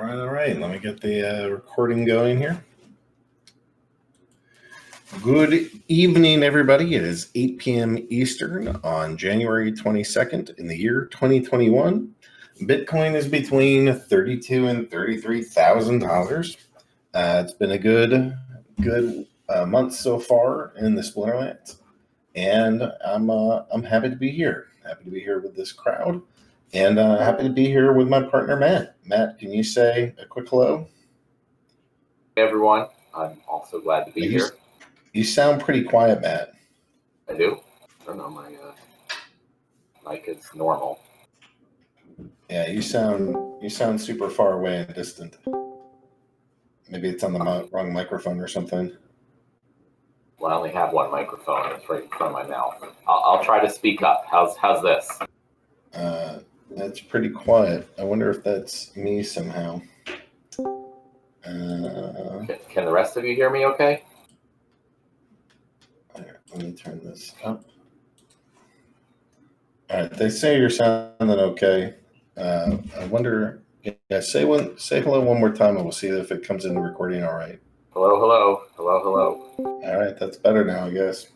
All right. Let me get the recording going here. Good evening, everybody. It is 8 p.m. Eastern on January 22nd in the year 2021. Bitcoin is between $32,000 and $33,000. It's been a good month so far in the Splinterlands, and I'm happy to be here. Happy to be here with this crowd. And happy to be here with my partner, Matt. Matt, can you say a quick hello? Hey, everyone. I'm also glad to be here. You sound pretty quiet, Matt. I do? I don't know. My mic is normal. Yeah, you sound super far away and distant. Maybe it's on the wrong microphone or something. Well, I only have one microphone. It's right in front of my mouth. I'll try to speak up. How's this? That's pretty quiet. I wonder if that's me somehow. Can the rest of you hear me okay? Let me turn this up. All right, they say you're sounding okay. I wonder. Yeah, say hello one more time, and we'll see if it comes in the recording. All right. Hello. All right, that's better now, I guess.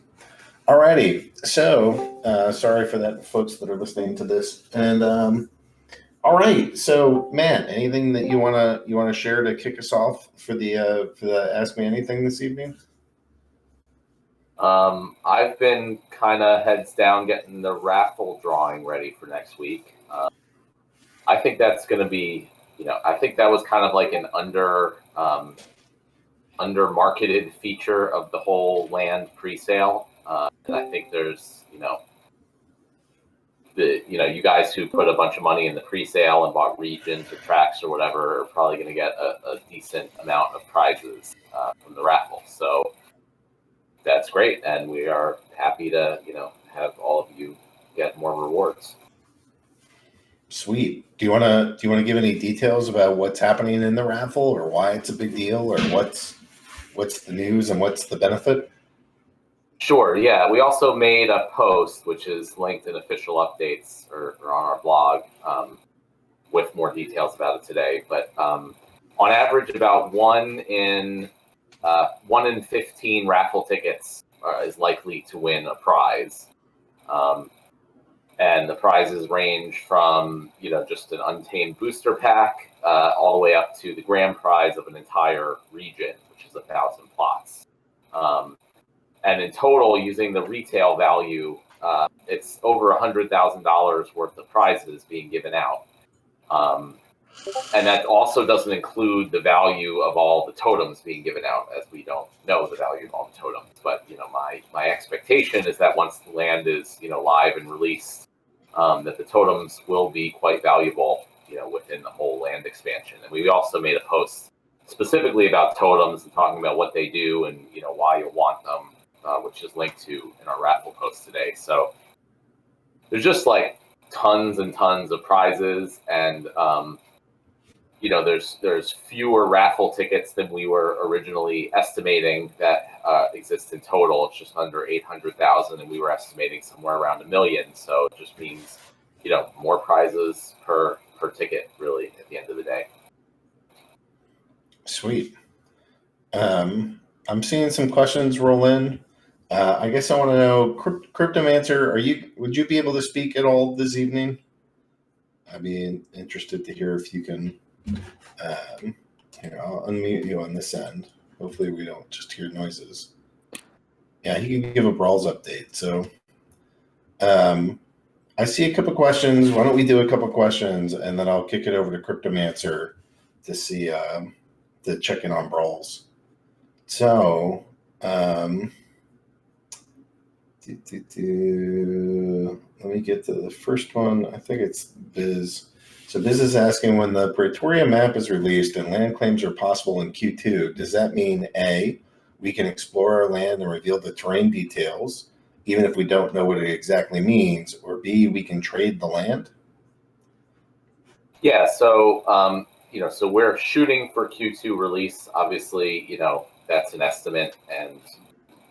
All righty. So, sorry for that, folks that are listening to this. And all right. So, Matt, anything that you wanna share to kick us off for the Ask Me Anything this evening? I've been kind of heads down getting the raffle drawing ready for next week. I think that's going to be, I think that was kind of like an under marketed feature of the whole land pre-sale. And I think there's, you guys who put a bunch of money in the pre-sale and bought regions or tracks or whatever are probably going to get a decent amount of prizes from the raffle. So that's great, and we are happy to, have all of you get more rewards. Sweet. Do you want to give any details about what's happening in the raffle, or why it's a big deal, or what's the news and what's the benefit? Sure. Yeah. We also made a post, which is linked in official updates or on our blog, with more details about it today. But on average, about one in 15 raffle tickets is likely to win a prize. And the prizes range from, just an Untamed booster pack all the way up to the grand prize of an entire region, which is 1,000 plots. And in total, using the retail value, it's over $100,000 worth of prizes being given out. And that also doesn't include the value of all the totems being given out, as we don't know the value of all the totems. But, my expectation is that once the land is, live and released, that the totems will be quite valuable, within the whole land expansion. And we also made a post specifically about totems and talking about what they do and, why you want them, which is linked to in our raffle post today. So there's just like tons and tons of prizes, and there's fewer raffle tickets than we were originally estimating that exist in total. It's just under 800,000, and we were estimating somewhere around 1 million. So it just means, more prizes per ticket, really, at the end of the day. Sweet. I'm seeing some questions roll in. I guess I want to know, Cryptomancer, would you be able to speak at all this evening? I'd be interested to hear if you can. Here, I'll unmute you on this end. Hopefully we don't just hear noises. Yeah, he can give a Brawls update. So I see a couple questions. Why don't we do a couple questions, and then I'll kick it over to Cryptomancer to see to check in on Brawls. So let me get to the first one. I think it's Biz. So Biz is asking, when the Pretoria map is released and land claims are possible in Q2, does that mean A, we can explore our land and reveal the terrain details, even if we don't know what it exactly means, or B, we can trade the land? Yeah, so so we're shooting for Q2 release. Obviously, that's an estimate and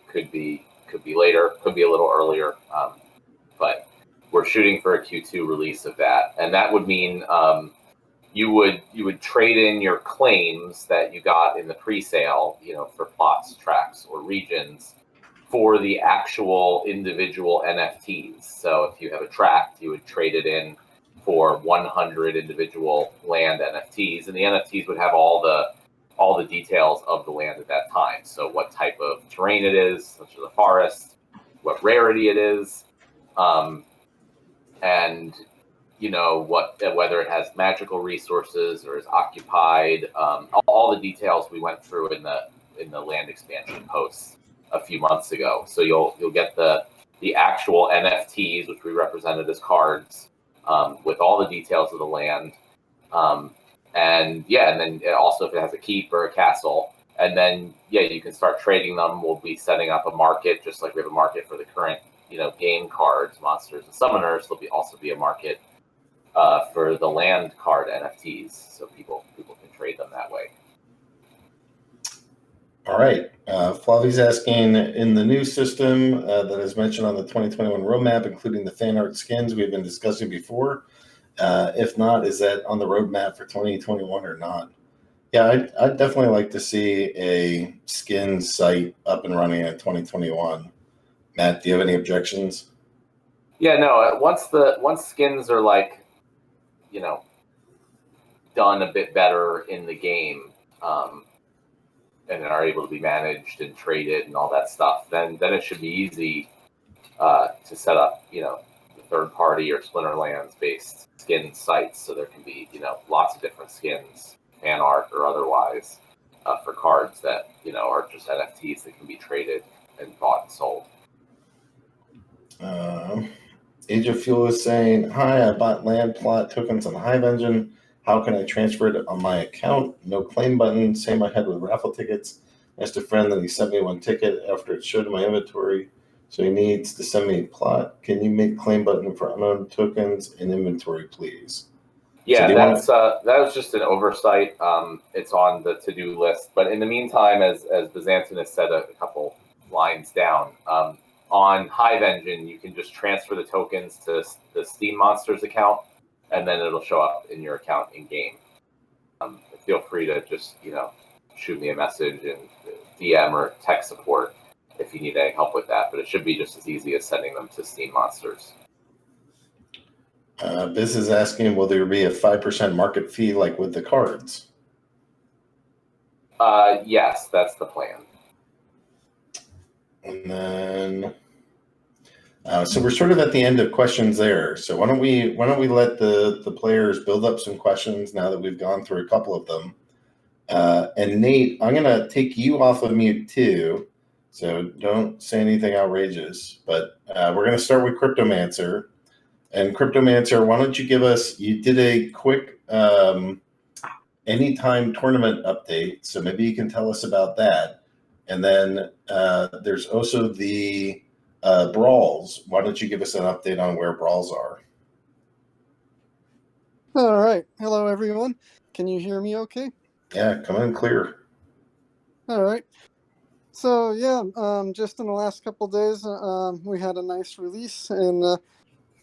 could be later, could be a little earlier, but we're shooting for a Q2 release of that, and that would mean you would trade in your claims that you got in the pre-sale, for plots, tracks, or regions, for the actual individual NFTs. So if you have a tract, you would trade it in for 100 individual land NFTs, and the NFTs would have all the details of the land at that time. So what type of terrain it is, such as a forest, what rarity it is, and whether it has magical resources or is occupied. All the details we went through in the land expansion posts a few months ago. So you'll get the actual NFTs, which we represented as cards, with all the details of the land. And then also if it has a keep or a castle. And then, you can start trading them. We'll be setting up a market, just like we have a market for the current, game cards, monsters, and summoners. There'll also be a market for the land card NFTs, so people can trade them that way. All right. Flavi's asking, in the new system that is mentioned on the 2021 roadmap, including the fan art skins we've been discussing before, if not, is that on the roadmap for 2021 or not? Yeah, I'd definitely like to see a skin site up and running in 2021. Matt, do you have any objections? Yeah, no. Once skins are done a bit better in the game, and are able to be managed and traded and all that stuff, then it should be easy to set up, the third party or Splinterlands based skin sites, so there can be, lots of different skins, fan art or otherwise, for cards that are just NFTs that can be traded and bought and sold. Age of Fuel is saying, hi, I bought land plot tokens on the Hive Engine. How can I transfer it on my account? No claim button. Same I had with raffle tickets. I asked a friend that he sent me one ticket after it showed in my inventory. So he needs to send me a plot. Can you make claim button for unknown tokens in inventory, please? Yeah, that was just an oversight. It's on the to-do list. But in the meantime, as Byzantin has said a couple lines down, on Hive Engine, you can just transfer the tokens to the Steam Monsters account, and then it'll show up in your account in game. Feel free to just shoot me a message and DM or tech support if you need any help with that. But it should be just as easy as sending them to Steam Monsters. Biz is asking, will there be a 5% market fee like with the cards? Yes, that's the plan. And then, so we're sort of at the end of questions there. So why don't we let the players build up some questions now that we've gone through a couple of them. And Nate, I'm gonna take you off of mute too, so don't say anything outrageous. But we're gonna start with Cryptomancer. And Cryptomancer, why don't you give us? You did a quick anytime tournament update, so maybe you can tell us about that. And then there's also the brawls. Why don't you give us an update on where brawls are? All right. Hello, everyone. Can you hear me okay? Yeah, come in clear. All right. So, yeah, just in the last couple of days, we had a nice release. And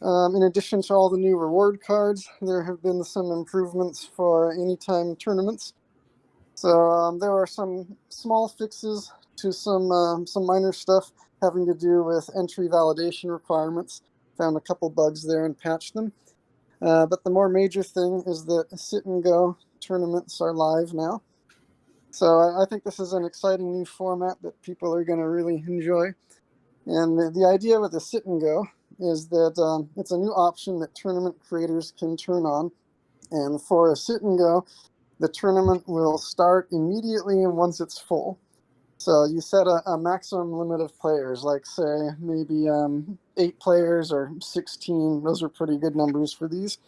in addition to all the new reward cards, there have been some improvements for anytime tournaments. So there are some small fixes to some minor stuff having to do with entry validation requirements. Found a couple bugs there and patched them. But the more major thing is that sit and go tournaments are live now. So I think this is an exciting new format that people are going to really enjoy. And the idea with the sit and go is that it's a new option that tournament creators can turn on. And for a sit and go, the tournament will start immediately and once it's full. So you set a maximum limit of players, like say maybe 8 players or 16. Those are pretty good numbers for these.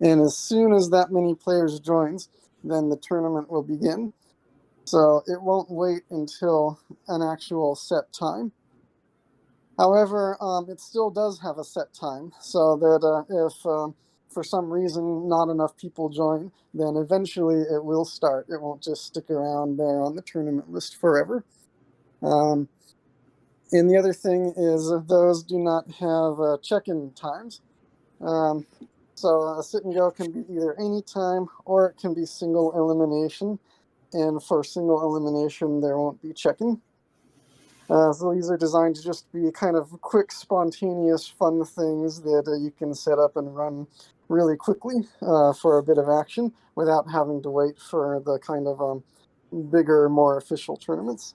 And as soon as that many players joins, then the tournament will begin. So it won't wait until an actual set time. However, it still does have a set time, so that if for some reason not enough people join, then eventually it will start. It won't just stick around there on the tournament list forever. And the other thing is those do not have check-in times. So a sit and go can be either any time or it can be single elimination. And for single elimination, there won't be check-in. So these are designed to just be kind of quick, spontaneous, fun things that you can set up and run really quickly for a bit of action without having to wait for the kind of bigger, more official tournaments.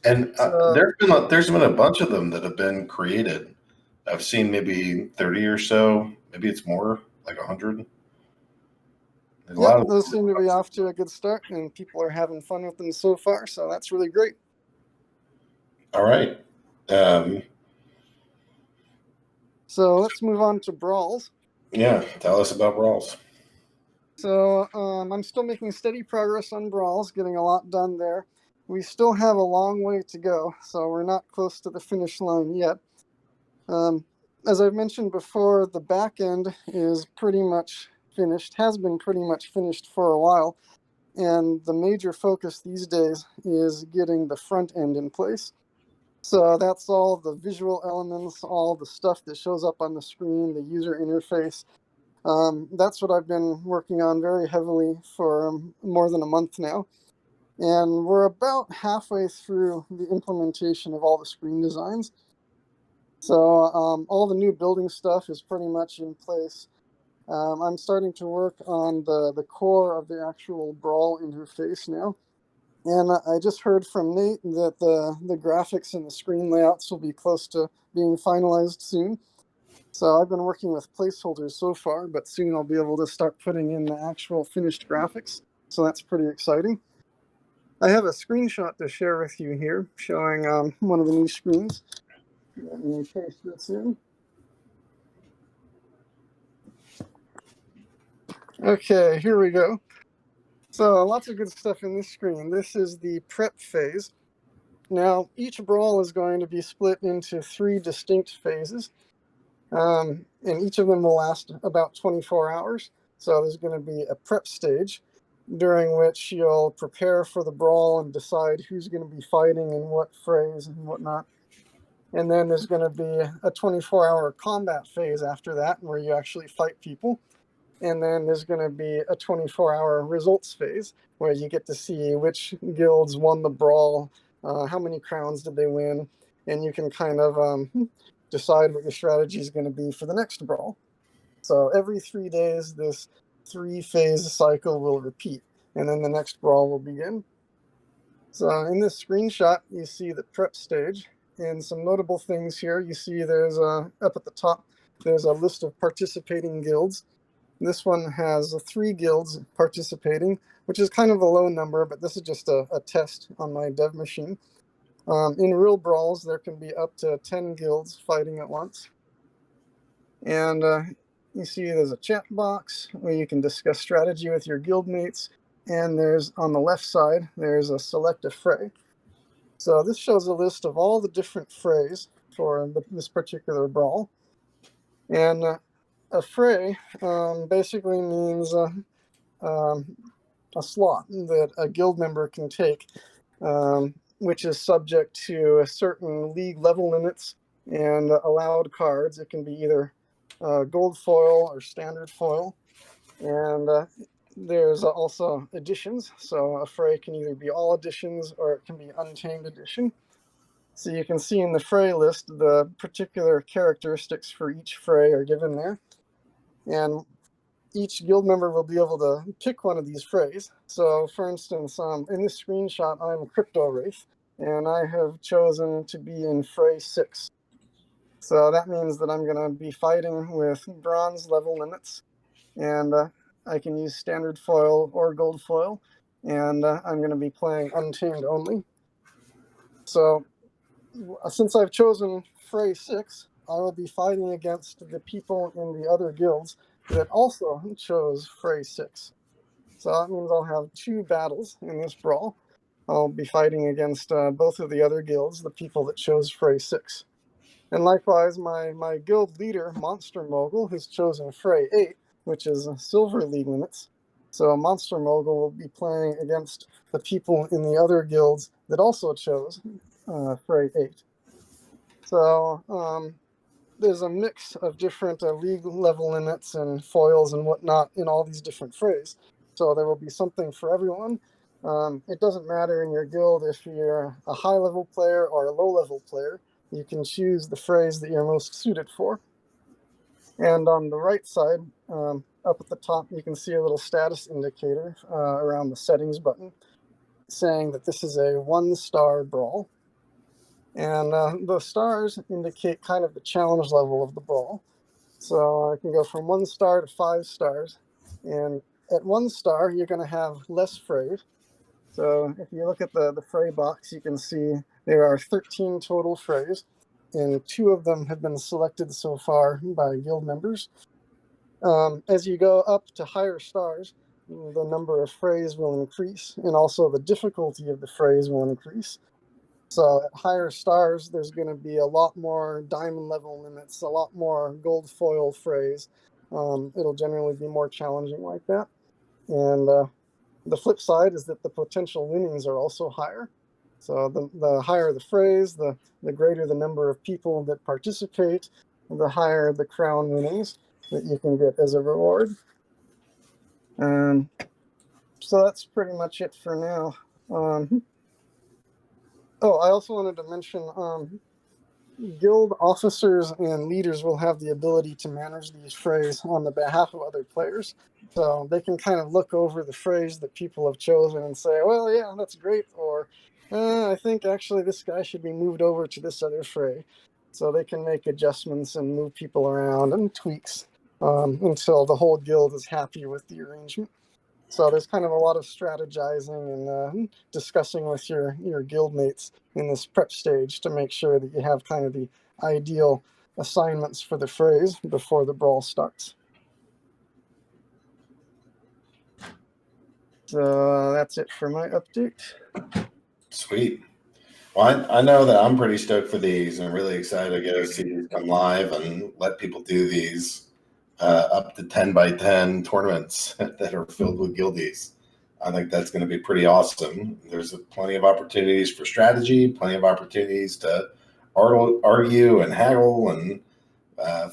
And there's been a bunch of them that have been created. I've seen maybe 30 or so. Maybe it's more, like 100. There's a lot of those seem to be off to a good start, and people are having fun with them so far. So that's really great. All right. So let's move on to brawls. Yeah, tell us about brawls. So I'm still making steady progress on brawls, getting a lot done there. We still have a long way to go, so we're not close to the finish line yet. As I've mentioned before, the back end is pretty much finished, has been pretty much finished for a while, and the major focus these days is getting the front end in place. So that's all the visual elements, all the stuff that shows up on the screen, the user interface. That's what I've been working on very heavily for more than a month now. And we're about halfway through the implementation of all the screen designs. So all the new building stuff is pretty much in place. I'm starting to work on the core of the actual Brawl interface now. And I just heard from Nate that the graphics and the screen layouts will be close to being finalized soon. So I've been working with placeholders so far, but soon I'll be able to start putting in the actual finished graphics. So that's pretty exciting. I have a screenshot to share with you here showing one of the new screens. Let me paste this in. Okay, here we go. So lots of good stuff in this screen. This is the prep phase. Now, each brawl is going to be split into 3 distinct phases, and each of them will last about 24 hours. So there's going to be a prep stage, during which you'll prepare for the brawl and decide who's going to be fighting and what phrase and whatnot. And then there's going to be a 24-hour combat phase after that, where you actually fight people. And then there's going to be a 24-hour results phase, where you get to see which guilds won the brawl, how many crowns did they win, and you can kind of decide what your strategy is going to be for the next brawl. So every 3 days, this 3-phase cycle will repeat, and then the next brawl will begin. So in this screenshot, you see the prep stage, and some notable things here. You see there's up at the top, there's a list of participating guilds. This one has 3 guilds participating, which is kind of a low number, but this is just a test on my dev machine. In real brawls, there can be up to 10 guilds fighting at once. And you see there's a chat box where you can discuss strategy with your guildmates. And there's, on the left side, there's a select a fray. So this shows a list of all the different frays for this particular brawl. And a fray basically means a slot that a guild member can take, which is subject to a certain league level limits and allowed cards. It can be either gold foil or standard foil. And there's also editions. So a fray can either be all editions or it can be untamed edition. So you can see in the fray list, the particular characteristics for each fray are given there. And each guild member will be able to pick one of these frays. So for instance, in this screenshot, I'm Crypto Wraith, and I have chosen to be in fray 6. So that means that I'm going to be fighting with bronze level limits, and I can use standard foil or gold foil, and I'm going to be playing untamed only. So since I've chosen fray 6, I will be fighting against the people in the other guilds that also chose fray 6. So that means I'll have 2 battles in this brawl. I'll be fighting against both of the other guilds, the people that chose fray 6. And likewise, my guild leader, Monster Mogul, has chosen fray 8, which is silver league limits. So Monster Mogul will be playing against the people in the other guilds that also chose fray 8. So there's a mix of different league level limits and foils and whatnot in all these different frays. So there will be something for everyone. It doesn't matter in your guild if you're a high level player or a low level player. You can choose the frays that you're most suited for. And on the right side, up at the top, you can see a little status indicator around the settings button saying that this is a 1-star brawl. And the stars indicate kind of the challenge level of the brawl. So I can go from 1 star to 5 stars. And at 1 star, you're going to have less frays. So if you look at the fray box, you can see there are 13 total frays, and 2 of them have been selected so far by guild members. As you go up to higher stars, the number of frays will increase, and also the difficulty of the frays will increase. So at higher stars, there's going to be a lot more diamond level limits, a lot more gold foil frays. It'll generally be more challenging like that. And the flip side is that the potential winnings are also higher. So the higher the frays, the greater the number of people that participate, the higher the crown winnings that you can get as a reward. So that's pretty much it for now. I also wanted to mention guild officers and leaders will have the ability to manage these frays on the behalf of other players. So they can kind of look over the frays that people have chosen and say, well, yeah, that's great. Or I think actually this guy should be moved over to this other fray. So they can make adjustments and move people around and tweaks until the whole guild is happy with the arrangement. So there's kind of a lot of strategizing and discussing with your guild mates in this prep stage to make sure that you have kind of the ideal assignments for the frays before the brawl starts. So that's it for my update. Sweet. Well, I know that I'm pretty stoked for these and really excited to go see these come live and let people do these up to 10 by 10 tournaments that are filled with guildies. I think that's going to be pretty awesome. There's plenty of opportunities for strategy, plenty of opportunities to argue and haggle and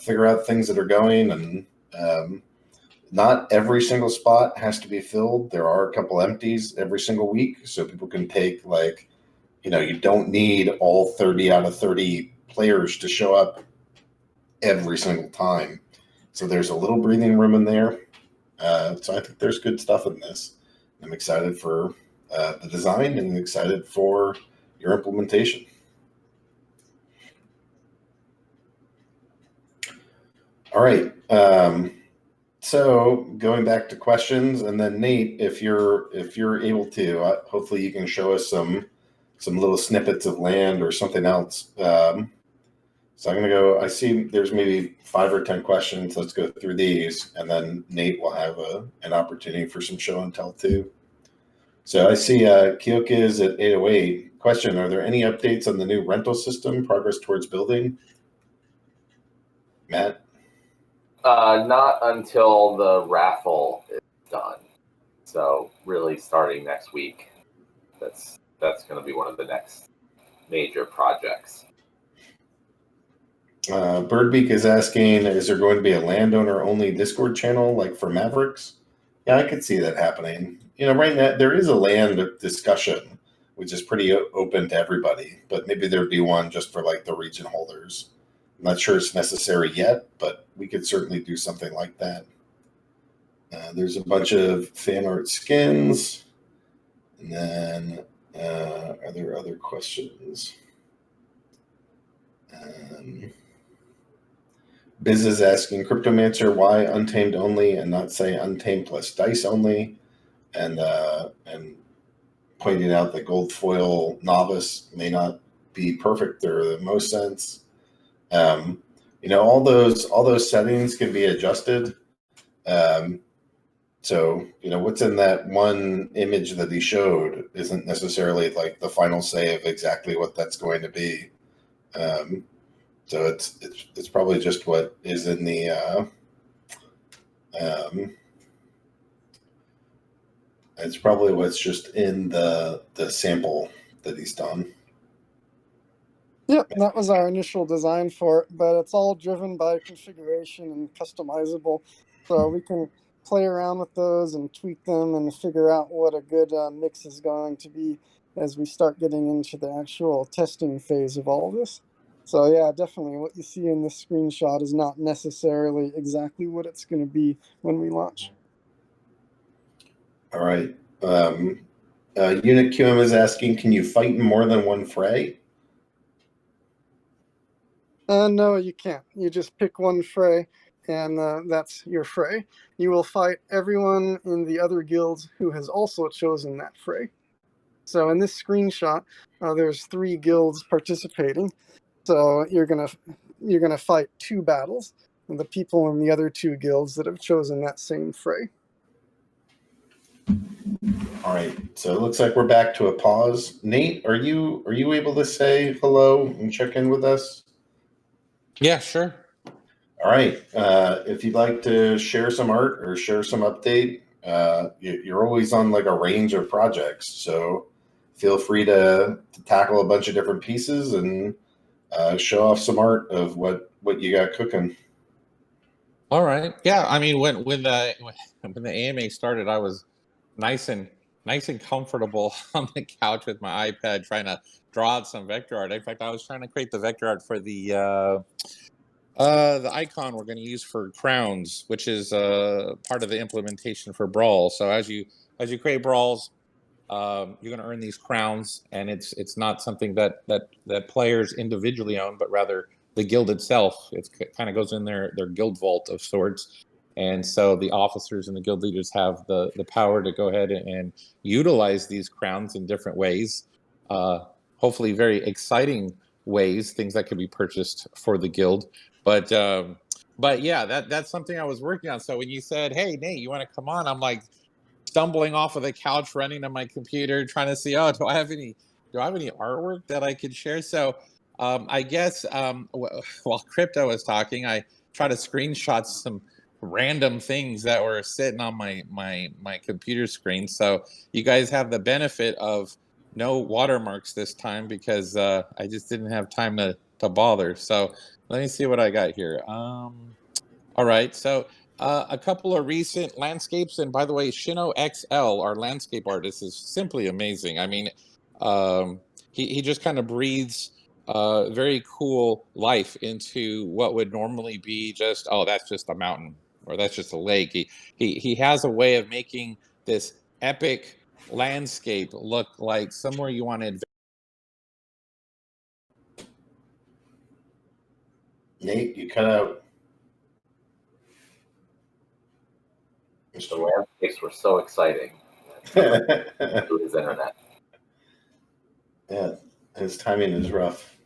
figure out things that are going. And not every single spot has to be filled. There are a couple empties every single week, so people can take you don't need all 30 out of 30 players to show up every single time. So there's a little breathing room in there. So I think there's good stuff in this. I'm excited for the design and excited for your implementation. All right. So going back to questions, and then Nate, if you're able to, hopefully you can show us some little snippets of land or something else. So I'm going to go, I see there's maybe 5 or 10 questions. Let's go through these, and then Nate will have an opportunity for some show and tell too. So I see Kyoka is at 808. Question, are there any updates on the new rental system, progress towards building? Matt? Not until the raffle is done. So really starting next week. That's going to be one of the next major projects. Birdbeak is asking, is there going to be a landowner-only Discord channel like for Mavericks? Yeah, I could see that happening. Right now there is a land discussion, which is pretty open to everybody, but maybe there'd be one just for like the region holders. I'm not sure it's necessary yet, but we could certainly do something like that. There's a bunch of fan art skins, and then are there other questions? Biz is asking, Cryptomancer, why Untamed only and not say Untamed plus Dice only? And pointing out that Gold Foil Novice may not be perfect or the most sense. All those settings can be adjusted. So what's in that one image that he showed isn't necessarily like the final say of exactly what that's going to be. So it's probably just what is in the it's probably what's just in the sample that he's done. Yep, that was our initial design for it, but it's all driven by configuration and customizable. So we can play around with those and tweak them and figure out what a good mix is going to be as we start getting into the actual testing phase of all this. So yeah, definitely what you see in this screenshot is not necessarily exactly what it's going to be when we launch. All right. Unit QM is asking, can you fight in more than one fray? No, you can't. You just pick one fray, and that's your fray. You will fight everyone in the other guilds who has also chosen that fray. So in this screenshot, there's 3 guilds participating. So you're gonna fight 2 battles, and the people in the other 2 guilds that have chosen that same fray. All right. So it looks like we're back to a pause. Nate, are you able to say hello and check in with us? Yeah, sure. All right. If you'd like to share some art or share some update, you're always on like a range of projects. So feel free to tackle a bunch of different pieces and show off some art of what you got cooking. All right. Yeah, I mean, when the AMA started, I was nice and comfortable on the couch with my iPad trying to draw out some vector art. In fact, I was trying to create the vector art for the icon we're going to use for crowns, which is part of the implementation for Brawl. So as you create Brawls, you're going to earn these crowns, and it's not something that players individually own, but rather the guild itself. It kind of goes in their guild vault of sorts, and so the officers and the guild leaders have the power to go ahead and utilize these crowns in different ways, hopefully very exciting ways, things that could be purchased for the guild. But yeah, that's something I was working on. So when you said, "Hey, Nate, you want to come on?" I'm like stumbling off of the couch, running to my computer, trying to see, do I have any artwork that I could share? So I guess while Crypto was talking, I tried to screenshot some random things that were sitting on my computer screen. So you guys have the benefit of no watermarks this time because I just didn't have time to bother. So let me see what I got here. All right, so a couple of recent landscapes, and by the way, Shino XL, our landscape artist, is simply amazing. I mean, he just kind of breathes very cool life into what would normally be just, oh, that's just a mountain or that's just a lake. He has a way of making this epic landscape look like somewhere you want to. Nate, you cut out. The landscapes were so exciting. Through his internet. Yeah, his timing is rough.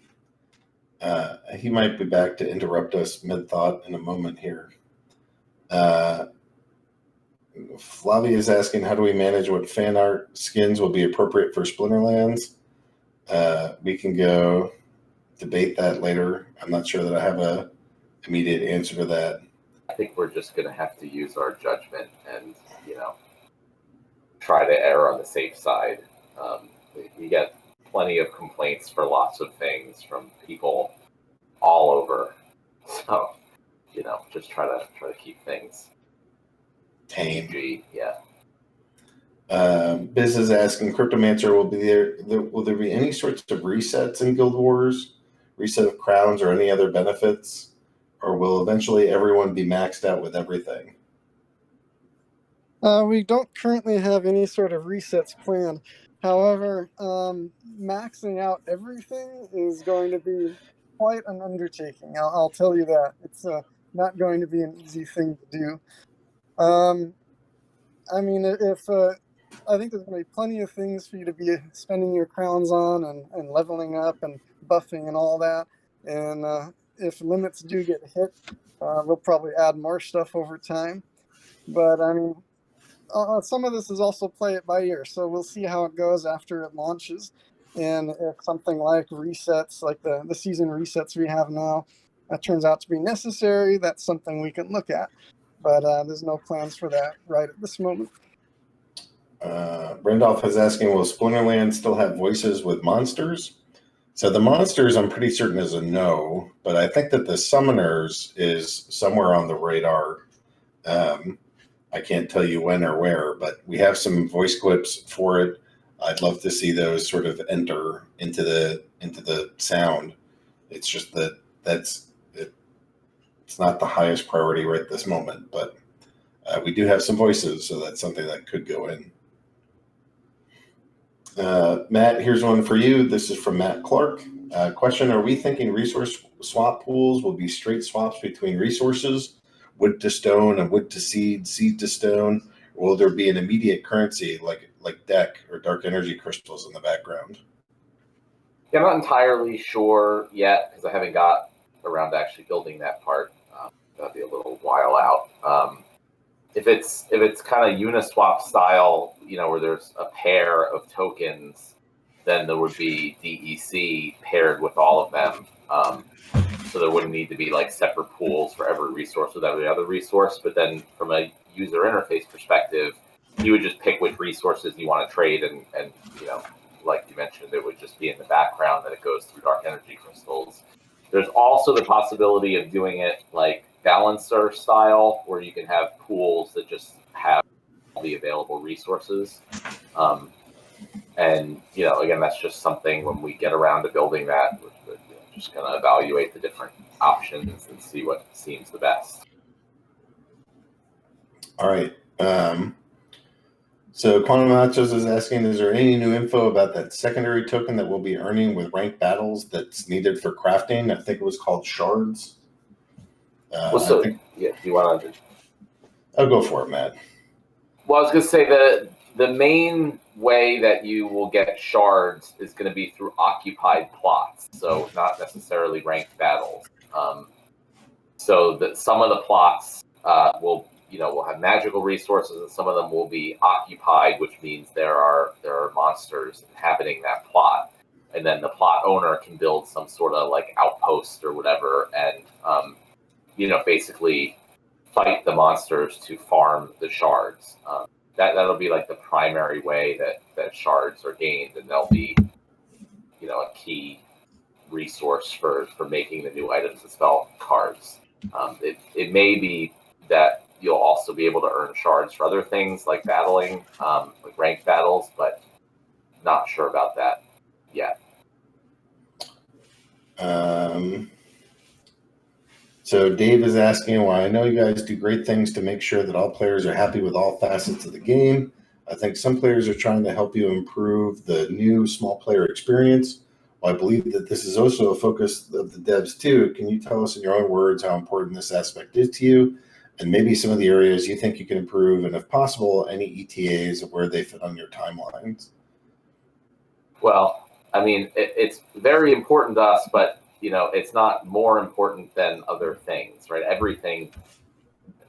He might be back to interrupt us mid-thought in a moment here. Flavia is asking, how do we manage what fan art skins will be appropriate for Splinterlands? We can go debate that later. I'm not sure that I have a immediate answer to that. I think we're just going to have to use our judgment and, try to err on the safe side. You get plenty of complaints for lots of things from people all over. So, just try to keep things Tame. PG. Yeah. Biz is asking, Cryptomancer, will there be any sorts of resets in Guild Wars, reset of crowns, or any other benefits, or will eventually everyone be maxed out with everything? We don't currently have any sort of resets planned. However, maxing out everything is going to be quite an undertaking. I'll tell you that. It's not going to be an easy thing to do. I mean, if I think there's going to be plenty of things for you to be spending your crowns on and leveling up and buffing and all that. And if limits do get hit, we'll probably add more stuff over time. But I mean, some of this is also play it by ear, so we'll see how it goes after it launches. And if something like resets, like the season resets we have now, turns out to be necessary, that's something we can look at. But there's no plans for that right at this moment. Randolph is asking, will Splinterlands still have voices with monsters? So the monsters, I'm pretty certain is a no, but I think that the summoners is somewhere on the radar. I can't tell you when or where, but we have some voice clips for it. I'd love to see those sort of enter into the sound. It's just that it's not the highest priority right this moment, but we do have some voices, so that's something that could go in. Matt, here's one for you. This is from Matt Clark. Question, are we thinking resource swap pools will be straight swaps between resources, wood to stone and wood to seed, seed to stone, or will there be an immediate currency like deck or dark energy crystals in the background? Yeah, I'm not entirely sure yet because I haven't got around to actually building that part. That'll be a little while out. If it's kind of Uniswap style, where there's a pair of tokens, then there would be DEC paired with all of them. So there wouldn't need to be like separate pools for every resource with every other resource. But then from a user interface perspective, you would just pick which resources you want to trade, and like you mentioned, it would just be in the background that it goes through dark energy crystals. There's also the possibility of doing it like balancer style, where you can have pools that just have all the available resources. And again, that's just something when we get around to building that, we're just going to evaluate the different options and see what seems the best. All right. So Quantum Nachos is asking, is there any new info about that secondary token that we'll be earning with ranked battles that's needed for crafting? I think it was called shards. Do you want to? I'll go for it, Matt. Well, I was going to say the main way that you will get shards is going to be through occupied plots, so not necessarily ranked battles. So that some of the plots will have magical resources, and some of them will be occupied, which means there are monsters inhabiting that plot, and then the plot owner can build some sort of like outpost or whatever, and basically fight the monsters to farm the shards. That'll be like the primary way that shards are gained, and they'll be a key resource for making the new items and spell cards. It may be that you'll also be able to earn shards for other things like battling, like ranked battles, but not sure about that yet. So Dave is asking, well, I know you guys do great things to make sure that all players are happy with all facets of the game. I think some players are trying to help you improve the new small player experience. Well, I believe that this is also a focus of the devs too. Can you tell us in your own words how important this aspect is to you, and maybe some of the areas you think you can improve, and if possible, any ETAs of where they fit on your timelines? Well, I mean, it's very important to us, but it's not more important than other things, right? Everything,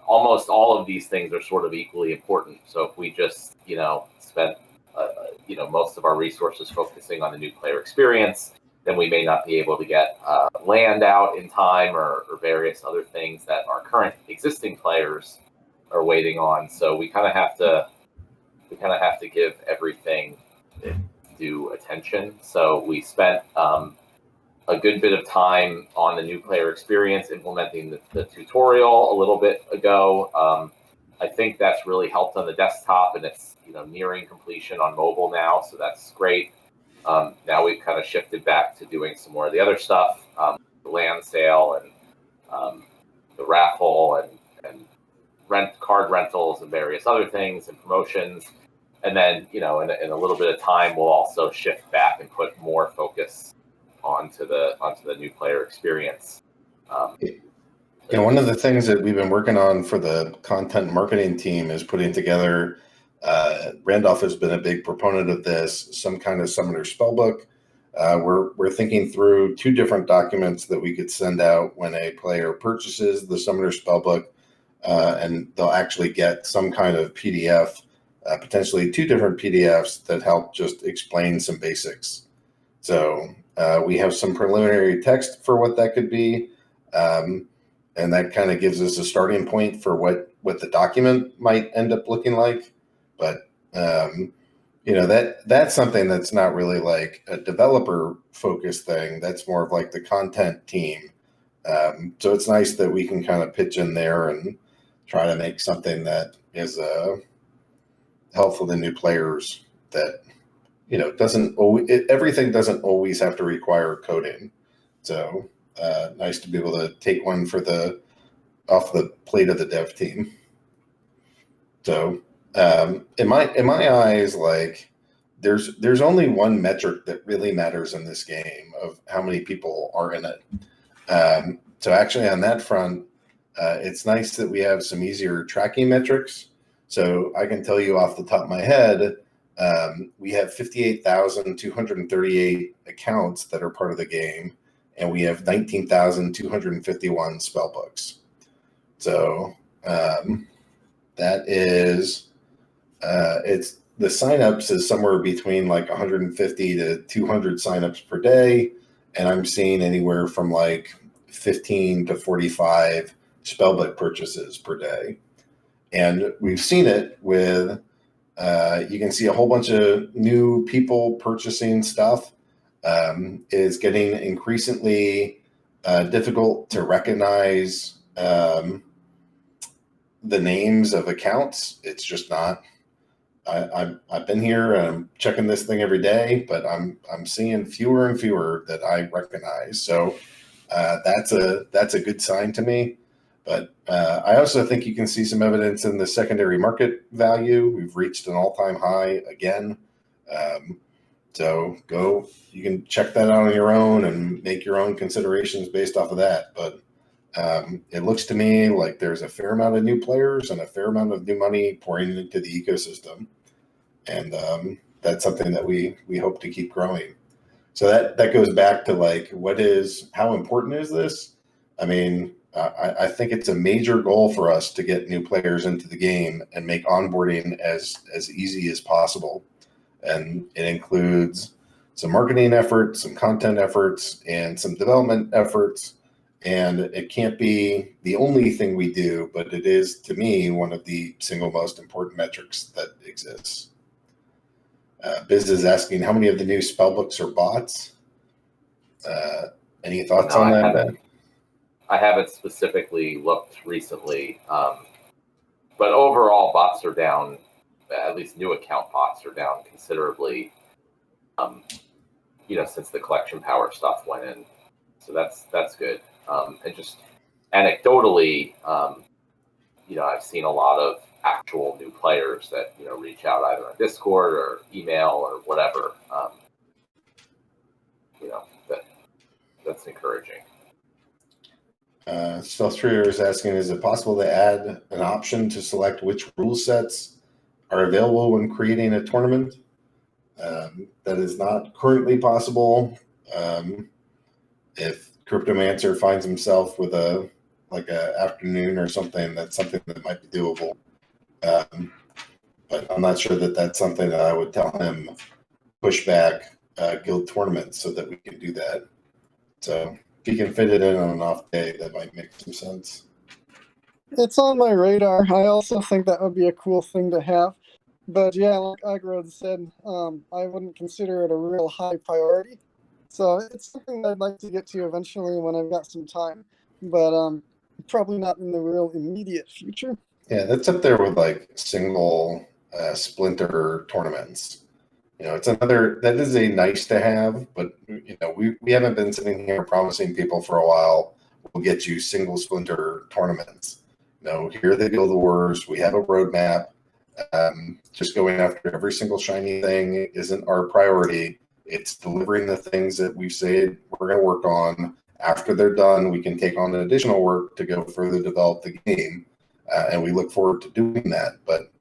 almost all of these things are sort of equally important. So if we just, spent, most of our resources focusing on the new player experience, then we may not be able to get land out in time or various other things that our current existing players are waiting on. So we kind of have to give everything due attention. So we spent a good bit of time on the new player experience, implementing the tutorial a little bit ago. I think that's really helped on the desktop, and it's nearing completion on mobile now, so that's great. Now we've kind of shifted back to doing some more of the other stuff, the land sale and the raffle and card rentals and various other things and promotions. And then in a little bit of time, we'll also shift back and put more focus onto the new player experience. One of the things that we've been working on for the content marketing team is putting together, Randolph has been a big proponent of this, some kind of summoner spellbook. We're thinking through 2 different documents that we could send out when a player purchases the summoner spellbook, and they'll actually get some kind of PDF, potentially 2 different PDFs that help just explain some basics. So we have some preliminary text for what that could be. And that kind of gives us a starting point for what the document might end up looking like. But, that's something that's not really like a developer focused thing. That's more of like the content team. So it's nice that we can kind of pitch in there and try to make something that is helpful to new players that doesn't always, everything doesn't always have to require coding. So nice to be able to take one off the plate of the dev team. So in my eyes, like there's only one metric that really matters in this game of how many people are in it. So actually on that front, it's nice that we have some easier tracking metrics. So I can tell you off the top of my head, we have 58,238 accounts that are part of the game, and we have 19,251 spell books. So that is, it's the signups is somewhere between like 150 to 200 signups per day, and I'm seeing anywhere from like 15 to 45 spellbook purchases per day. And we've seen it with, you can see a whole bunch of new people purchasing stuff. Is getting increasingly difficult to recognize the names of accounts. It's just not. I've been here and I'm checking this thing every day, but I'm seeing fewer and fewer that I recognize. So that's a good sign to me. But I also think you can see some evidence in the secondary market value. We've reached an all-time high again. So you can check that out on your own and make your own considerations based off of that. But it looks to me like there's a fair amount of new players and a fair amount of new money pouring into the ecosystem. And that's something that we hope to keep growing. So that goes back to like, how important is this? I mean, I think it's a major goal for us to get new players into the game and make onboarding as easy as possible. And it includes some marketing efforts, some content efforts, and some development efforts. And it can't be the only thing we do, but it is, to me, one of the single most important metrics that exists. Biz is asking, how many of the new spellbooks are bots? Any thoughts on that? I haven't specifically looked recently, but overall bots are down. At least new account bots are down considerably, since the collection power stuff went in. So that's good. And just anecdotally, I've seen a lot of actual new players that reach out either on Discord or email or whatever. That's encouraging. Stealth Trader is asking, is it possible to add an option to select which rule sets are available when creating a tournament? That is not currently possible. If Cryptomancer finds himself with a afternoon or something, that's something that might be doable. But I'm not sure that that's something that I would tell him push back guild tournaments so that we can do that. So if you can fit it in on an off day, that might make some sense. It's on my radar. I also think that would be a cool thing to have. But yeah, like Agrod said, I wouldn't consider it a real high priority. So it's something that I'd like to get to eventually when I've got some time. But probably not in the real immediate future. Yeah, that's up there with like single splinter tournaments. It's that is a nice to have, but we haven't been sitting here promising people for a while we'll get you single splinter tournaments. Here are the guild wars. We have a roadmap. Just going after every single shiny thing isn't our priority. It's delivering the things that we've said we're going to work on. After they're done, we can take on additional work to go further develop the game, and we look forward to doing that. But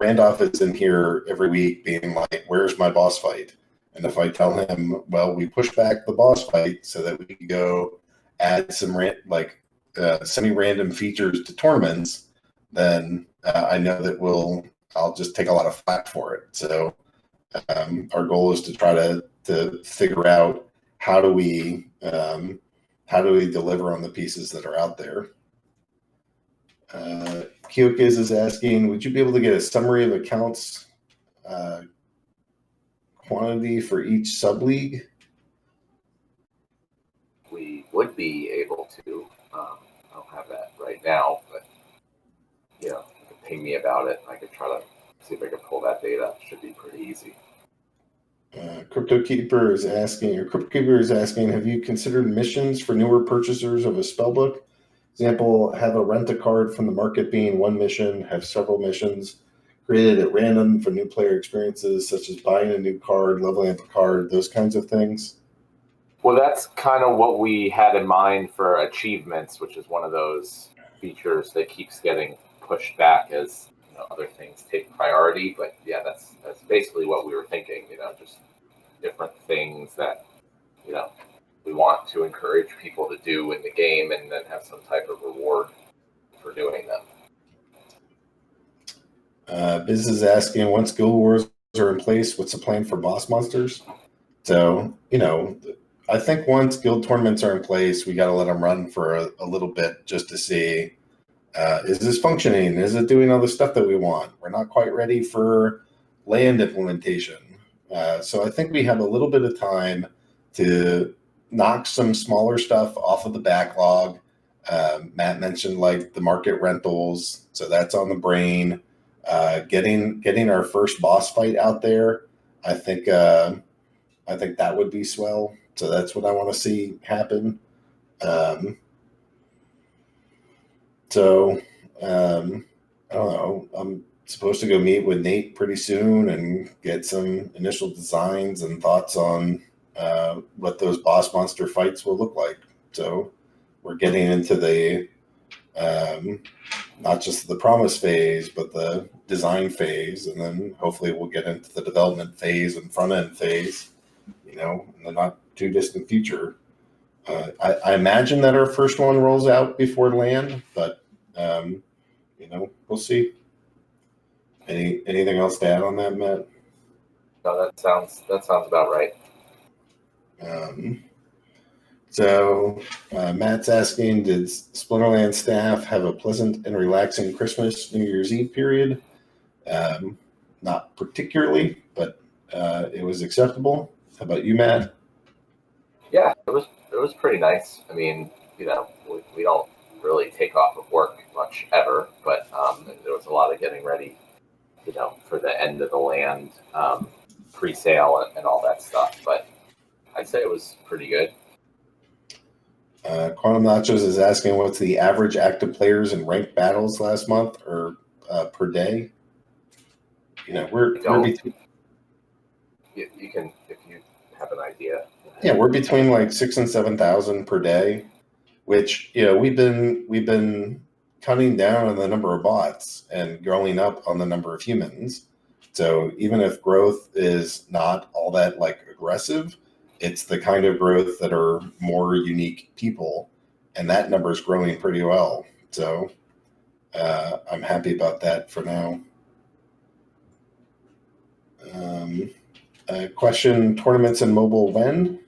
Randolph is in here every week being like, where's my boss fight? And if I tell him, well, we push back the boss fight so that we can go add some semi-random features to tournaments, then I know that I'll just take a lot of flack for it. So our goal is to try to figure out how do we deliver on the pieces that are out there. Kyokis is asking, would you be able to get a summary of accounts quantity for each sub-league? We would be able to. I don't have that right now, but you know, you could ping me about it. I could try to see if I can pull that data. Should be pretty easy. Cryptokeeper is asking, have you considered missions for newer purchasers of a spellbook? Example, have a rent-a-card from the market being one mission, have several missions created at random for new player experiences, such as buying a new card, leveling up a card, those kinds of things? Well, that's kind of what we had in mind for achievements, which is one of those features that keeps getting pushed back as other things take priority. But yeah, that's basically what we were thinking. Just different things that we want to encourage people to do in the game, and then have some type of reward for doing them. Biz is asking, once Guild Wars are in place, what's the plan for boss monsters? So, I think once guild tournaments are in place, we got to let them run for a little bit just to see, is this functioning? Is it doing all the stuff that we want? We're not quite ready for land implementation. So I think we have a little bit of time to knock some smaller stuff off of the backlog. Matt mentioned like the market rentals, so that's on the brain. Getting our first boss fight out there, I think that would be swell. So that's what I want to see happen. I don't know. I'm supposed to go meet with Nate pretty soon and get some initial designs and thoughts on what those boss monster fights will look like. So we're getting into the not just the promise phase, but the design phase, and then hopefully we'll get into the development phase and front end phase, in the not too distant future. I imagine that our first one rolls out before land, but we'll see. Anything else to add on that, Matt? No, that sounds about right. So Matt's asking, did Splinterlands staff have a pleasant and relaxing Christmas, New Year's Eve period? Not particularly, but it was acceptable. How about you, Matt? Yeah, it was pretty nice. I mean, we don't really take off of work much ever, but there was a lot of getting ready, for the end of the land pre-sale and all that stuff. But I'd say it was pretty good. Quantum Nachos is asking, what's the average active players in ranked battles last month or per day? We're between. You can, if you have an idea. Yeah, we're between like 6,000 and 7,000 per day, which we've been cutting down on the number of bots and growing up on the number of humans. So even if growth is not all that like aggressive, it's the kind of growth that are more unique people, and that number is growing pretty well. So I'm happy about that for now. Question: tournaments and mobile when?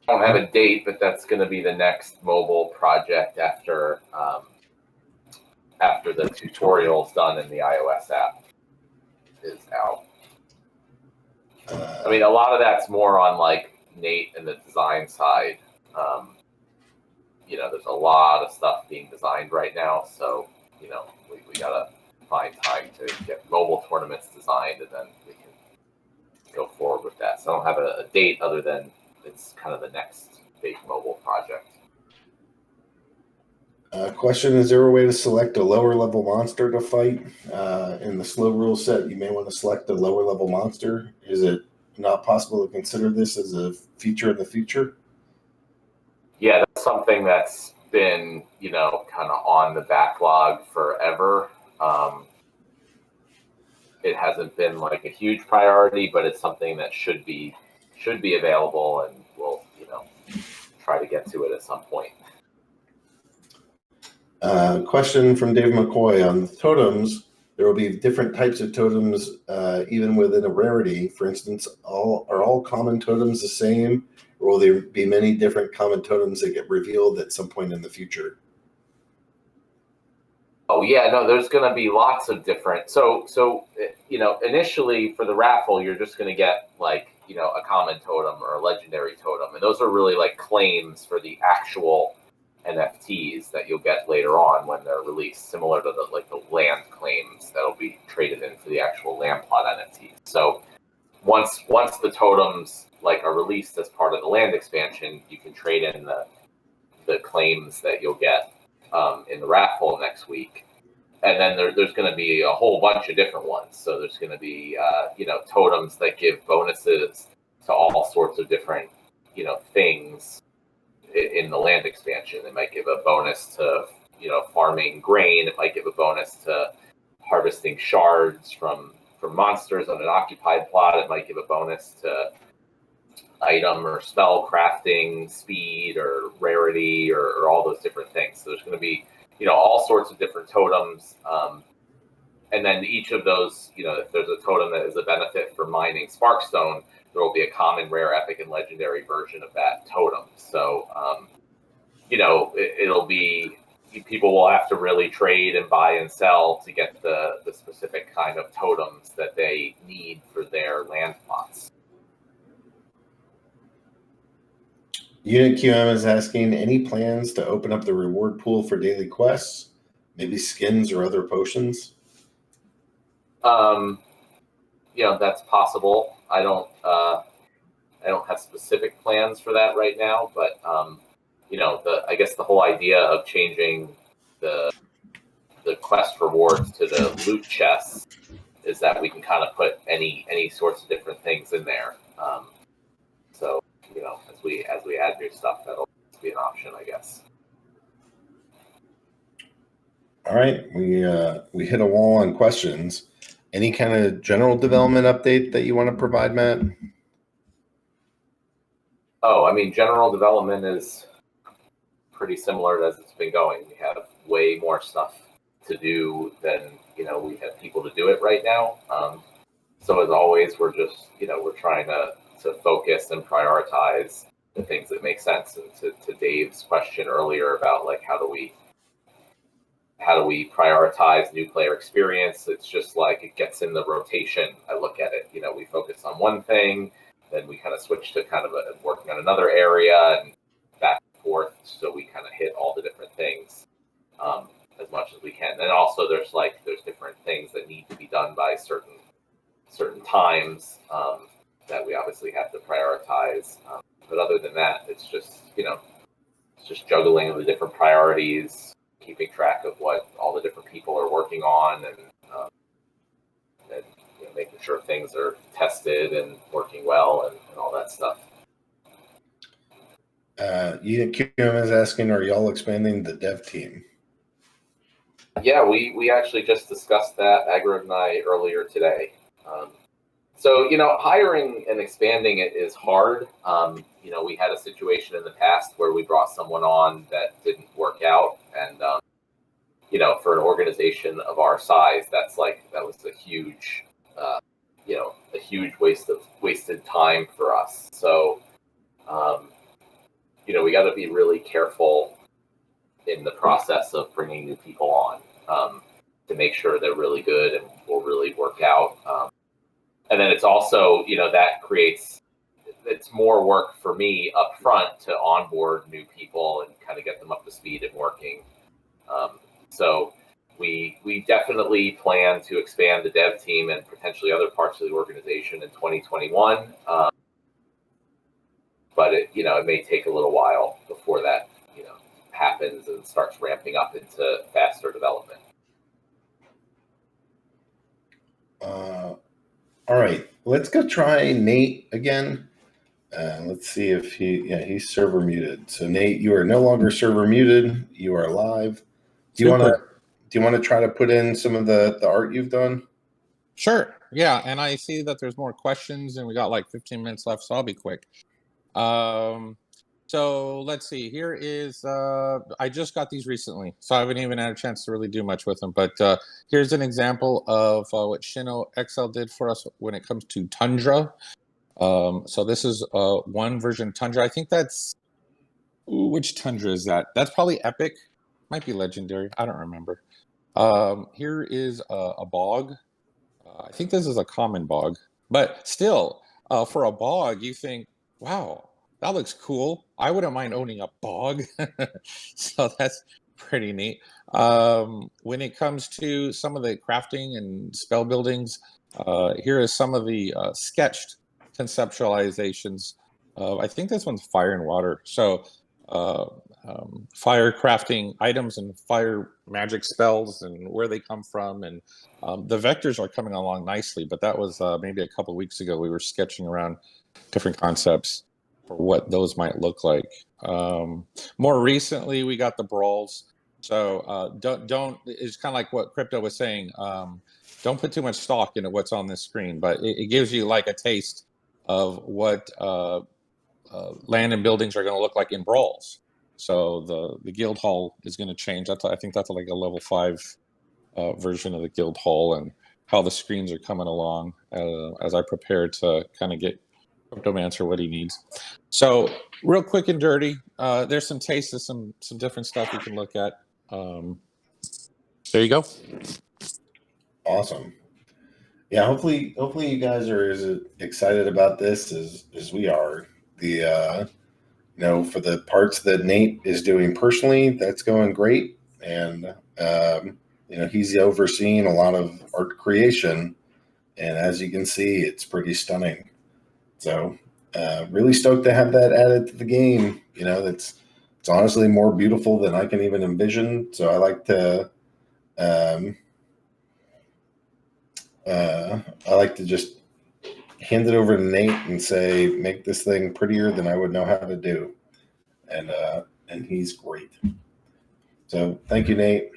I don't have a date, but that's going to be the next mobile project after the tutorial's done and the iOS app is out. I mean, a lot of that's more on like Nate and the design side. There's a lot of stuff being designed right now, so we gotta find time to get mobile tournaments designed, and then we can go forward with that. So I don't have a date other than it's kind of the next big mobile project. Question: is there a way to select a lower level monster to fight? In the slow rule set, you may want to select a lower level monster. Is it not possible to consider this as a feature in the future? Yeah, that's something that's been, kind of on the backlog forever. It hasn't been like a huge priority, but it's something that should be available, and we'll, try to get to it at some point. Question from Dave McCoy on the totems. There will be different types of totems, even within a rarity. For instance, are all common totems the same, or will there be many different common totems that get revealed at some point in the future? Oh yeah, no, there's going to be lots of different. So initially for the raffle, you're just going to get like a common totem or a legendary totem, and those are really like claims for the actual NFTs that you'll get later on when they're released, similar to the land claims that'll be traded in for the actual land plot NFTs. So once the totems are released as part of the land expansion, you can trade in the claims that you'll get in the raffle next week. And then there's going to be a whole bunch of different ones. So there's going to be totems that give bonuses to all sorts of different things in the land expansion. It might give a bonus to farming grain. It might give a bonus to harvesting shards from monsters on an occupied plot. It might give a bonus to item or spell crafting speed or rarity or all those different things. So there's going to be all sorts of different totems, and then each of those, if there's a totem that is a benefit for mining Sparkstone, there will be a common, rare, epic, and legendary version of that totem. So it'll be, people will have to really trade and buy and sell to get the specific kind of totems that they need for their land plots. Unit QM is asking, any plans to open up the reward pool for daily quests, maybe skins or other potions? That's possible. I don't have specific plans for that right now, but I guess the whole idea of changing the quest rewards to the loot chests is that we can kind of put any sorts of different things in there. So as we add new stuff, that'll be an option, I guess. All right, we hit a wall on questions. Any kind of general development update that you want to provide, Matt? Oh, I mean, general development is pretty similar as it's been going. We have way more stuff to do than we have people to do it right now. So as always, we're just we're trying to focus and prioritize the things that make sense. And to Dave's question earlier about how do we prioritize new player experience, it's just it gets in the rotation. I look at it, we focus on one thing, then we kind of switch to working on another area and back and forth, so we kind of hit all the different things as much as we can. And also there's different things that need to be done by certain times that we obviously have to prioritize. But other than that, it's just juggling of the different priorities, keeping track of what all the different people are working on, and making sure things are tested and working well and all that stuff. QM is asking, are y'all expanding the dev team? Yeah, we actually just discussed that, Agrod and I, earlier today. So hiring and expanding it is hard. We had a situation in the past where we brought someone on that didn't work out, and for an organization of our size, that was a huge wasted time for us. So we got to be really careful in the process of bringing new people on to make sure they're really good and will really work out. And then it's also, it's more work for me up front to onboard new people and kind of get them up to speed and working. So we definitely plan to expand the dev team and potentially other parts of the organization in 2021. But it may take a little while before that, happens and starts ramping up into faster development. All right, let's go try Nate again. Let's see if he's server muted. So Nate, you are no longer server muted. You are live. Do you want to try to put in some of the art you've done? Sure. Yeah, and I see that there's more questions, and we got 15 minutes left, so I'll be quick. So let's see. Here is I just got these recently, so I haven't even had a chance to really do much with them. But here's an example of what Shino XL did for us when it comes to Tundra. So this is one version Tundra. I think that's which Tundra is that? That's probably Epic. Might be Legendary. I don't remember. Here is a bog. I think this is a common bog, but still, for a bog, you think, wow, that looks cool. I wouldn't mind owning a bog. So that's pretty neat. When it comes to some of the crafting and spell buildings, here is some of the sketched conceptualizations. I think this one's fire and water. So uh, fire crafting items and fire magic spells and where they come from. And the vectors are coming along nicely, but that was maybe a couple of weeks ago. We were sketching around different concepts for what those might look like. More recently, we got the brawls. So don't. It's kind of like what Crypto was saying. Don't put too much stock into what's on this screen, but it gives you like a taste of what land and buildings are going to look like in brawls. So the guild hall is going to change. I think that's like a level 5 version of the guild hall, and how the screens are coming along as I prepare to kind of get Cryptomancer what he needs. So real quick and dirty, there's some tastes of some different stuff you can look at. There you go. Awesome. Yeah, hopefully you guys are as excited about this as we are. The for the parts that Nate is doing personally, that's going great, and he's overseeing a lot of art creation, and as you can see, it's pretty stunning. So really stoked to have that added to the game. It's honestly more beautiful than I can even envision. So I like to just hand it over to Nate and say, make this thing prettier than I would know how to do. And he's great. So thank you, Nate.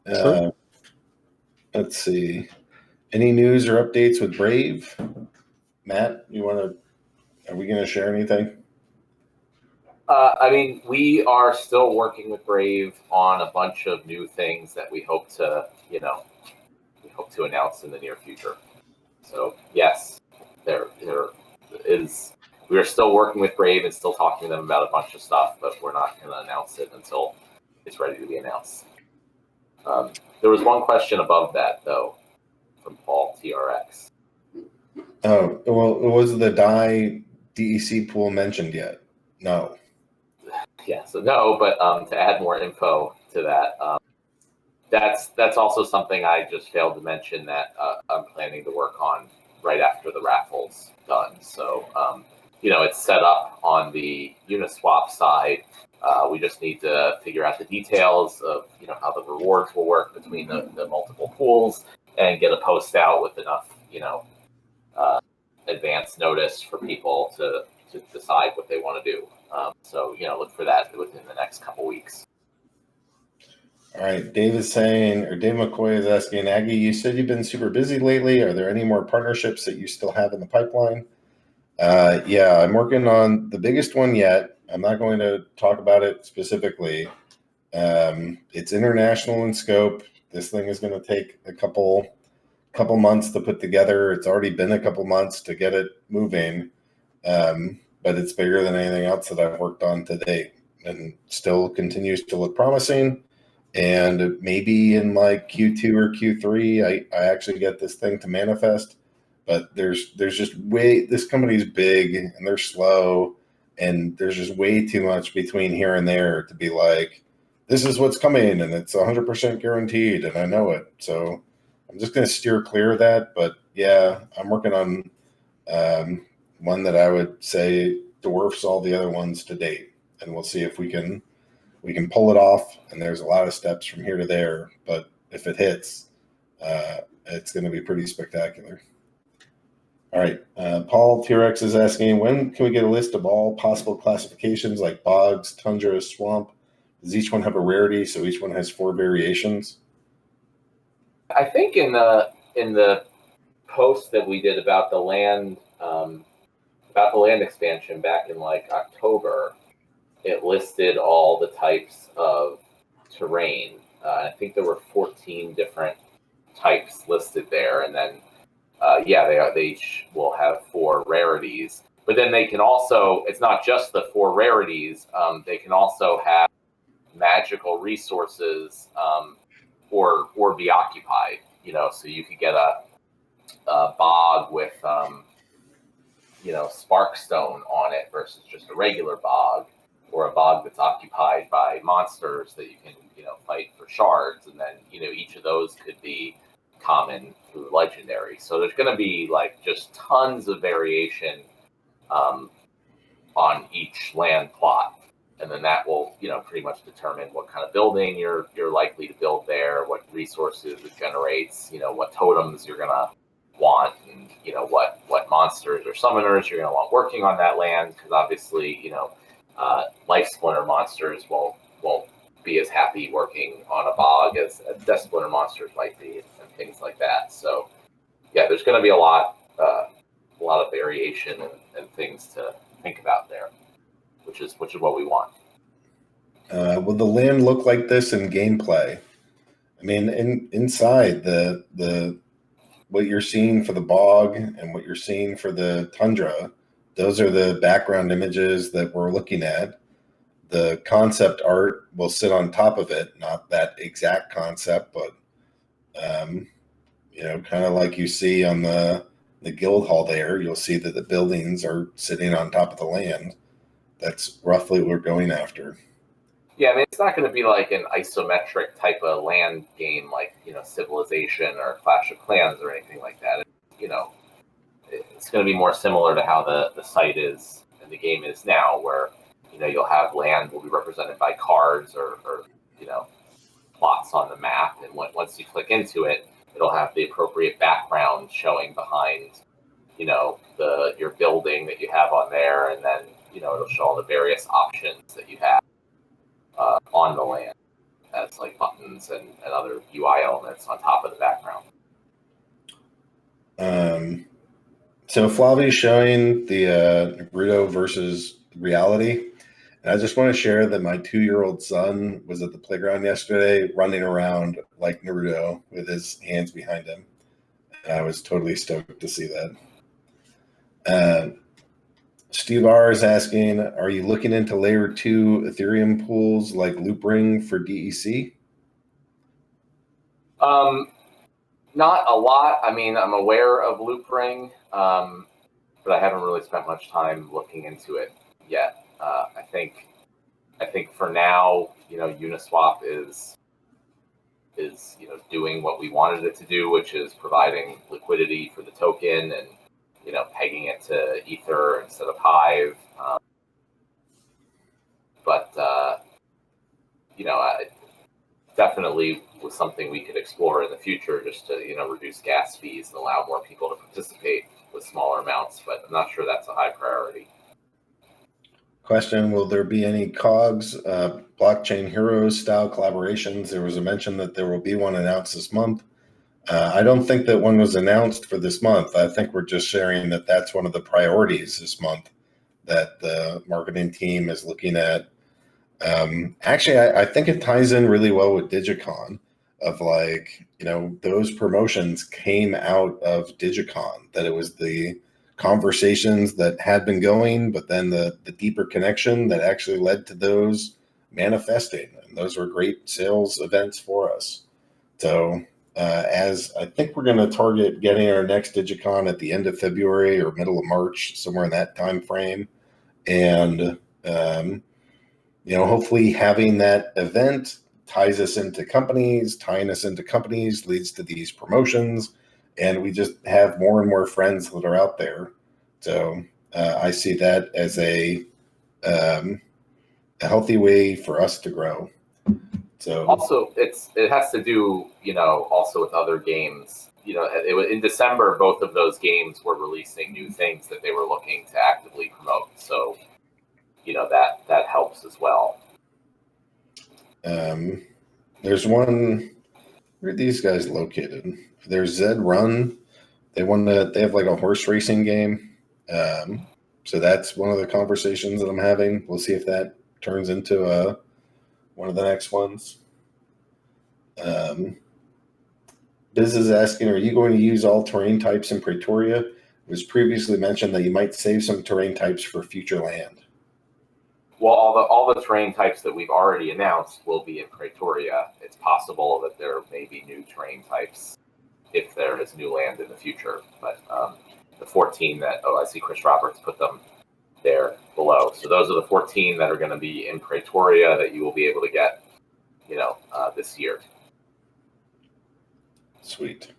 Sure. Let's see. Any news or updates with Brave? Matt, are we going to share anything? We are still working with Brave on a bunch of new things that we hope to announce in the near future. So yes, there is. We are still working with Brave and still talking to them about a bunch of stuff, but we're not going to announce it until it's ready to be announced. There was one question above that, though, from Paul TRX. Oh, well, was the die DEC pool mentioned yet? No. Yeah, so no, but to add more info to that, that's also something I just failed to mention that I'm planning to work on right after the raffle's done. So, it's set up on the Uniswap side. We just need to figure out the details of, how the rewards will work between the multiple pools and get a post out with enough, advance notice for people to decide what they want to do. So, look for that within the next couple weeks. All right. Dave McCoy is asking, Aggie, you said you've been super busy lately. Are there any more partnerships that you still have in the pipeline? Yeah, I'm working on the biggest one yet. I'm not going to talk about it specifically. It's international in scope. This thing is going to take a couple months to put together. It's already been a couple months to get it moving. But it's bigger than anything else that I've worked on to date, and still continues to look promising. And maybe in like Q2 or Q3, I actually get this thing to manifest. But there's just this company's big and they're slow, and there's just way too much between here and there to be like, this is what's coming and it's 100% guaranteed and I know it. So I'm just going to steer clear of that. But yeah, I'm working on one that I would say dwarfs all the other ones to date, and we'll see if we can pull it off. And there's a lot of steps from here to there, but if it hits, it's going to be pretty spectacular. All right. Paul T-Rex is asking, when can we get a list of all possible classifications like bogs, tundra, swamp? Does each one have a rarity, so each one has 4 variations? I think in the post that we did about the land expansion back in like October, it listed all the types of terrain. I think there were 14 different types listed there, and then they each will have 4 rarities. But then they can also, it's not just the 4 rarities. They can also have magical resources or be occupied. So you could get a bog with sparkstone on it versus just a regular bog, or a bog that's occupied by monsters that you can fight for shards, and then each of those could be common through legendary. So there's going to be like just tons of variation on each land plot, and then that will pretty much determine what kind of building you're likely to build there, what resources it generates, what totems you're gonna want, and what monsters or summoners you're gonna want working on that land, because obviously life splinter monsters won't be as happy working on a bog as death splinter monsters might be, and things like that. So yeah, there's going to be a lot of variation and things to think about there, which is what we want. Will the land look like this in gameplay? I mean, inside the what you're seeing for the bog and what you're seeing for the tundra, those are the background images that we're looking at. The concept art will sit on top of it, not that exact concept, but kind of like you see on the guild hall there, you'll see that the buildings are sitting on top of the land. That's roughly what we're going after. Yeah, I mean, it's not going to be like an isometric type of land game like Civilization or Clash of Clans or anything like that. It's going to be more similar to how the site is and the game is now, where you'll have land will be represented by cards or plots on the map, and once you click into it, it'll have the appropriate background showing behind your building that you have on there, and then it'll show all the various options that you have on the land as like buttons and other UI elements on top of the background. So Flavi's showing the Naruto versus reality. And I just want to share that my 2-year-old son was at the playground yesterday running around like Naruto with his hands behind him. And I was totally stoked to see that. Steve R is asking, are you looking into layer 2 Ethereum pools like Loopring for DEC? Not a lot. I mean, I'm aware of Loopring, but I haven't really spent much time looking into it yet. I think for now, Uniswap is doing what we wanted it to do, which is providing liquidity for the token and pegging it to Ether instead of Hive. But definitely was something we could explore in the future, just to reduce gas fees and allow more people to participate with smaller amounts. But I'm not sure that's a high priority. Question, will there be any COGS, Blockchain Heroes style collaborations? There was a mention that there will be one announced this month. I don't think that one was announced for this month. I think we're just sharing that that's one of the priorities this month that the marketing team is looking at. Actually, I think it ties in really well with Digicon, of those promotions came out of Digicon, that it was the conversations that had been going, but then the deeper connection that actually led to those manifesting. And those were great sales events for us. So as I think we're going to target getting our next Digicon at the end of February or middle of March, somewhere in that time frame. And, hopefully having that event tying us into companies leads to these promotions. And we just have more and more friends that are out there. So I see that as a healthy way for us to grow. So also, it has to do, also with other games. In December, both of those games were releasing new things that they were looking to actively promote. So, that helps as well. There's one. Where are these guys located? There's Zed Run. They have like a horse racing game. So that's one of the conversations that I'm having. We'll see if that turns into one of the next ones. Biz is asking, are you going to use all terrain types in Pretoria? It was previously mentioned that you might save some terrain types for future land. Well, all the terrain types that we've already announced will be in Pretoria. It's possible that there may be new terrain types if there is new land in the future. But the 14 that I see Chris Roberts put them there below. So those are the 14 that are going to be in Pretoria that you will be able to get, this year. Sweet.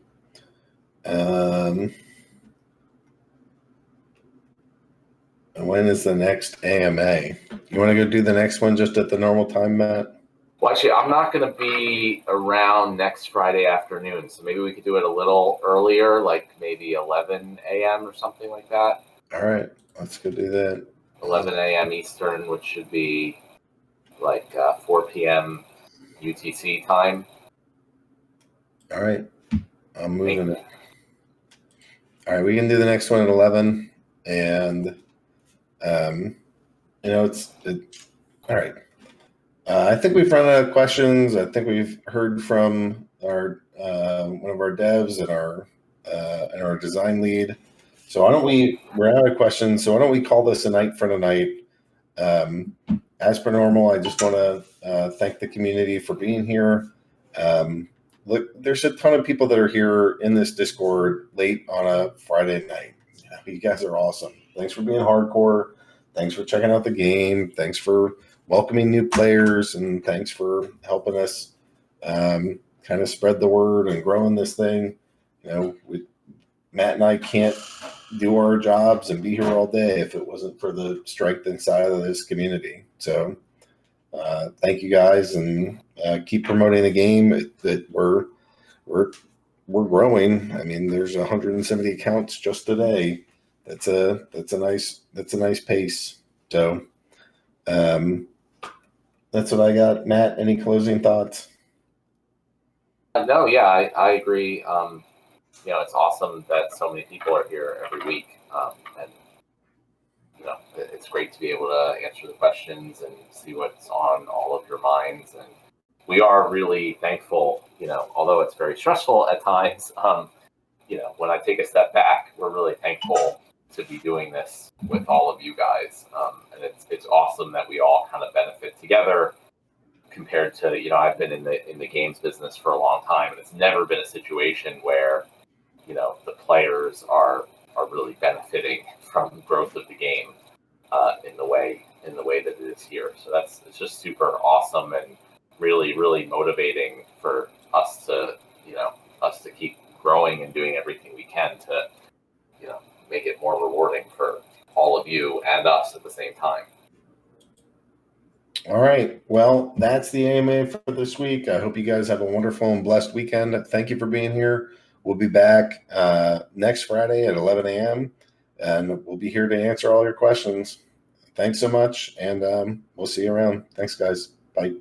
When is the next AMA? You want to go do the next one just at the normal time, Matt? Well, actually, I'm not going to be around next Friday afternoon, so maybe we could do it a little earlier, like maybe 11 a.m. or something like that. All right, let's go do that. 11 a.m. Eastern, which should be like 4 p.m. UTC time. All right, I'm moving it. All right, we can do the next one at 11, and it's all right. I think we've run out of questions. I think we've heard from our one of our devs and our design lead. So why don't we're out of questions. So why don't we call this a night for tonight? As per normal, I just want to thank the community for being here. Look, there's a ton of people that are here in this Discord late on a Friday night. You guys are awesome. Thanks for being hardcore. Thanks for checking out the game. Thanks for welcoming new players, and thanks for helping us kind of spread the word and growing this thing. Matt and I can't do our jobs and be here all day if it wasn't for the strength inside of this community. So thank you guys, and keep promoting the game. That we're growing. I mean, there's 170 accounts just today. That's a nice pace. So that's what I got. Matt, any closing thoughts? No, yeah, I agree. It's awesome that so many people are here every week, and it's great to be able to answer the questions and see what's on all of your minds. And we are really thankful, although it's very stressful at times. When I take a step back, we're really thankful to be doing this with all of you guys, and it's awesome that we all kind of benefit together. Compared to I've been in the games business for a long time, and it's never been a situation where the players are really benefiting from the growth of the game in the way that it is here. So it's just super awesome and really, really motivating for us to keep growing and doing everything we can to make it more rewarding for all of you and us at the same time. All right. Well, that's the AMA for this week. I hope you guys have a wonderful and blessed weekend. Thank you for being here. We'll be back next Friday at 11 a.m. and we'll be here to answer all your questions. Thanks so much, and we'll see you around. Thanks, guys. Bye.